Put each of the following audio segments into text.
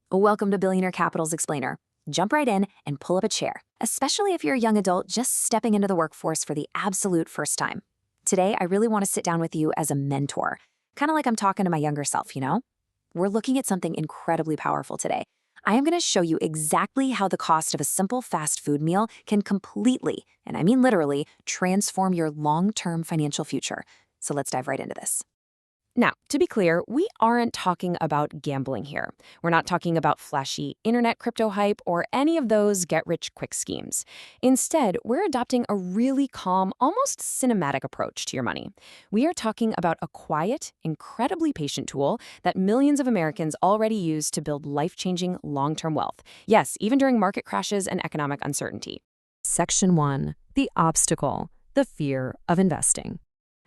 Welcome to Billionaire Capital's Explainer. Jump right in and pull up a chair, especially if you're a young adult just stepping into the workforce for the absolute first time. Today, I really want to sit down with you as a mentor, kind of like I'm talking to my younger self. We're looking at something incredibly powerful today. I am going to show you exactly how the cost of a simple fast food meal can completely, and I mean literally, transform your long-term financial future. So let's dive right into this. Now, to be clear, we aren't talking about gambling here. We're not talking about flashy internet crypto hype or any of those get-rich-quick schemes. Instead, we're adopting a really calm, almost cinematic approach to your money. We are talking about a quiet, incredibly patient tool that millions of Americans already use to build life-changing long-term wealth. Yes, even during market crashes and economic uncertainty. Section 1. The obstacle, the fear of investing.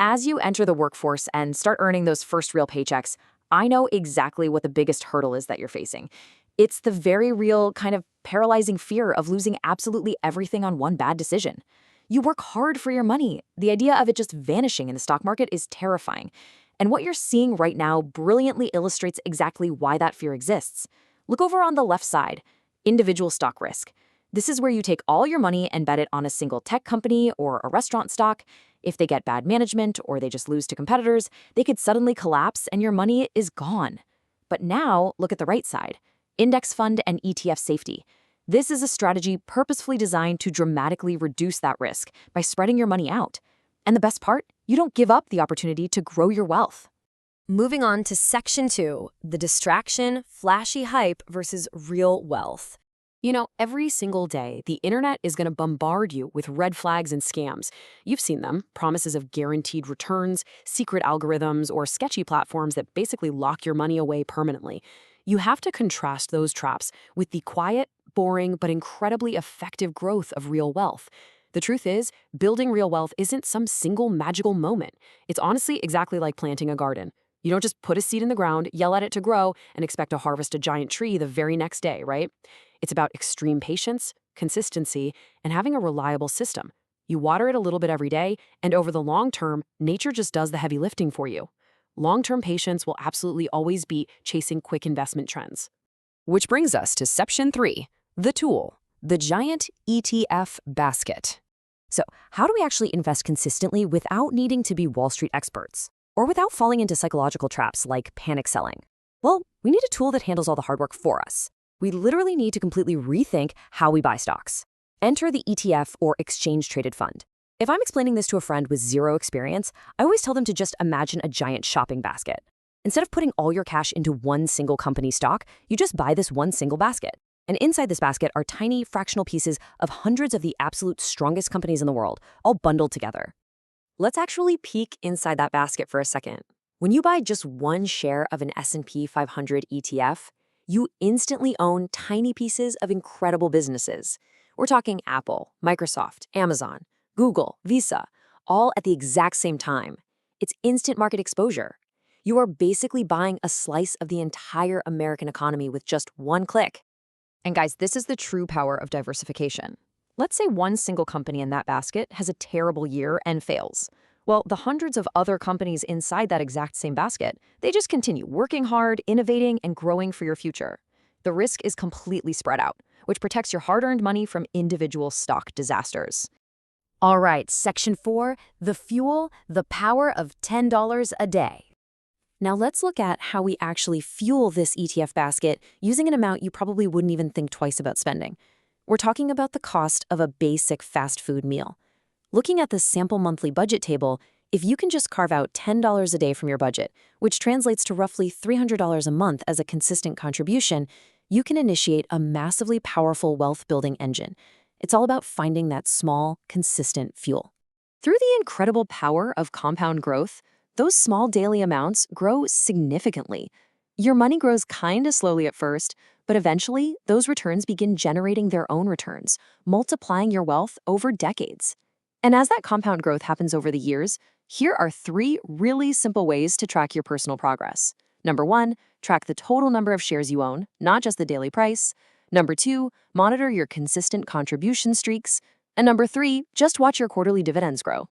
As you enter the workforce and start earning those first real paychecks, I know exactly what the biggest hurdle is that you're facing. It's the very real, kind of paralyzing fear of losing absolutely everything on one bad decision. You work hard for your money. The idea of it just vanishing in the stock market is terrifying. And what you're seeing right now brilliantly illustrates exactly why that fear exists. Look over on the left side, individual stock risk. This is where you take all your money and bet it on a single tech company or a restaurant stock. If they get bad management or they just lose to competitors, they could suddenly collapse and your money is gone. But now, look at the right side, index fund and ETF safety. This is a strategy purposefully designed to dramatically reduce that risk by spreading your money out. And the best part, you don't give up the opportunity to grow your wealth. Moving on to Section 2, the distraction, flashy hype versus real wealth. You know, every single day, the internet is going to bombard you with red flags and scams. You've seen them, promises of guaranteed returns, secret algorithms, or sketchy platforms that basically lock your money away permanently. You have to contrast those traps with the quiet, boring, but incredibly effective growth of real wealth. The truth is, building real wealth isn't some single magical moment. It's honestly exactly like planting a garden. You don't just put a seed in the ground, yell at it to grow, and expect to harvest a giant tree the very next day, right? It's about extreme patience, consistency, and having a reliable system. You water it a little bit every day, and over the long term, nature just does the heavy lifting for you. Long-term patience will absolutely always beat chasing quick investment trends. Which brings us to Section 3, the tool, the giant ETF basket. So, how do we actually invest consistently without needing to be Wall Street experts? Or without falling into psychological traps like panic selling? Well, we need a tool that handles all the hard work for us. We literally need to completely rethink how we buy stocks. Enter the ETF or exchange-traded fund. If I'm explaining this to a friend with zero experience, I always tell them to just imagine a giant shopping basket. Instead of putting all your cash into one single company stock, you just buy this one single basket. And inside this basket are tiny fractional pieces of hundreds of the absolute strongest companies in the world, all bundled together. Let's actually peek inside that basket for a second. When you buy just one share of an S&P 500 ETF, you instantly own tiny pieces of incredible businesses. We're talking Apple, Microsoft, Amazon, Google, Visa, all at the exact same time. It's instant market exposure. You are basically buying a slice of the entire American economy with just one click. And guys, this is the true power of diversification. Let's say one single company in that basket has a terrible year and fails. Well, the hundreds of other companies inside that exact same basket, they just continue working hard, innovating, and growing for your future. The risk is completely spread out, which protects your hard-earned money from individual stock disasters. All right, Section 4, the fuel, the power of $10 a day. Now let's look at how we actually fuel this ETF basket using an amount you probably wouldn't even think twice about spending. We're talking about the cost of a basic fast food meal. Looking at the sample monthly budget table, if you can just carve out $10 a day from your budget, which translates to roughly $300 a month as a consistent contribution, you can initiate a massively powerful wealth-building engine. It's all about finding that small, consistent fuel. Through the incredible power of compound growth, those small daily amounts grow significantly. Your money grows kinda slowly at first, but eventually, those returns begin generating their own returns, multiplying your wealth over decades. And as that compound growth happens over the years, here are 3 really simple ways to track your personal progress. Number 1, track the total number of shares you own, not just the daily price. Number 2, monitor your consistent contribution streaks. And number 3, just watch your quarterly dividends grow.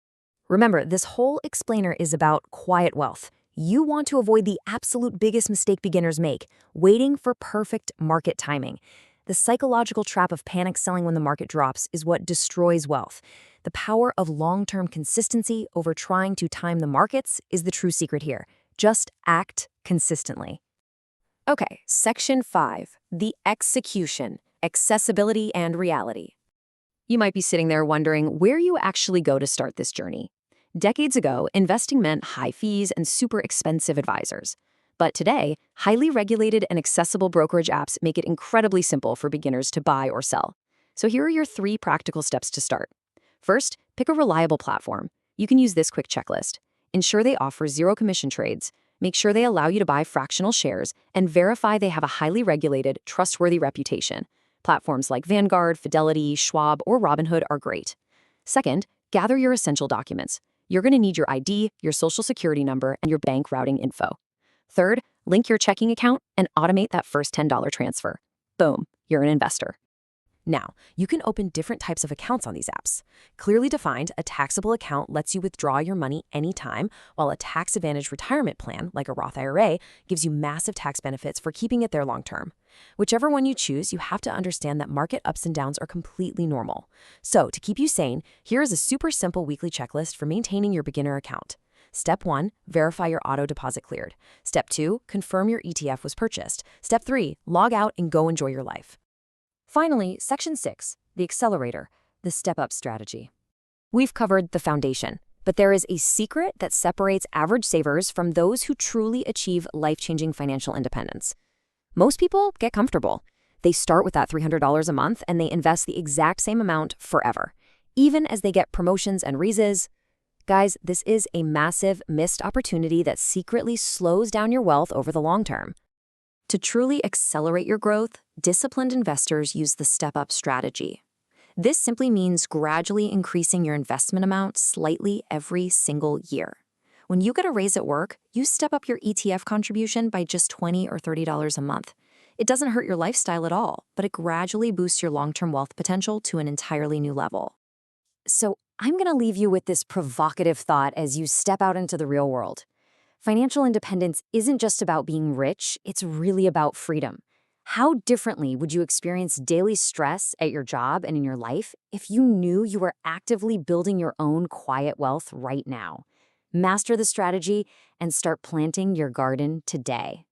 Remember, this whole explainer is about quiet wealth. You want to avoid the absolute biggest mistake beginners make, waiting for perfect market timing. The psychological trap of panic selling when the market drops is what destroys wealth. The power of long-term consistency over trying to time the markets is the true secret here. Just act consistently. Okay, Section 5, the execution, accessibility, and reality. You might be sitting there wondering where you actually go to start this journey. Decades ago, investing meant high fees and super expensive advisors. But today, highly regulated and accessible brokerage apps make it incredibly simple for beginners to buy or sell. So here are your 3 practical steps to start. First, pick a reliable platform. You can use this quick checklist. Ensure they offer zero commission trades. Make sure they allow you to buy fractional shares, and verify they have a highly regulated, trustworthy reputation. Platforms like Vanguard, Fidelity, Schwab, or Robinhood are great. Second, gather your essential documents. You're going to need your ID, your social security number, and your bank routing info. Third, link your checking account and automate that first $10 transfer. Boom, you're an investor. Now, you can open different types of accounts on these apps. Clearly defined, a taxable account lets you withdraw your money anytime, while a tax-advantaged retirement plan, like a Roth IRA, gives you massive tax benefits for keeping it there long-term. Whichever one you choose, you have to understand that market ups and downs are completely normal. So, to keep you sane, here is a super simple weekly checklist for maintaining your beginner account. Step 1, verify your auto deposit cleared. Step 2, confirm your ETF was purchased. Step 3, log out and go enjoy your life. Finally, Section 6, the accelerator, the step-up strategy. We've covered the foundation, but there is a secret that separates average savers from those who truly achieve life-changing financial independence. Most people get comfortable. They start with that $300 a month and they invest the exact same amount forever, even as they get promotions and raises. Guys, this is a massive missed opportunity that secretly slows down your wealth over the long term. To truly accelerate your growth, disciplined investors use the step-up strategy. This simply means gradually increasing your investment amount slightly every single year. When you get a raise at work, you step up your ETF contribution by just $20 or $30 a month. It doesn't hurt your lifestyle at all, but it gradually boosts your long-term wealth potential to an entirely new level. So I'm going to leave you with this provocative thought as you step out into the real world. Financial independence isn't just about being rich, it's really about freedom. How differently would you experience daily stress at your job and in your life if you knew you were actively building your own quiet wealth right now? Master the strategy and start planting your garden today.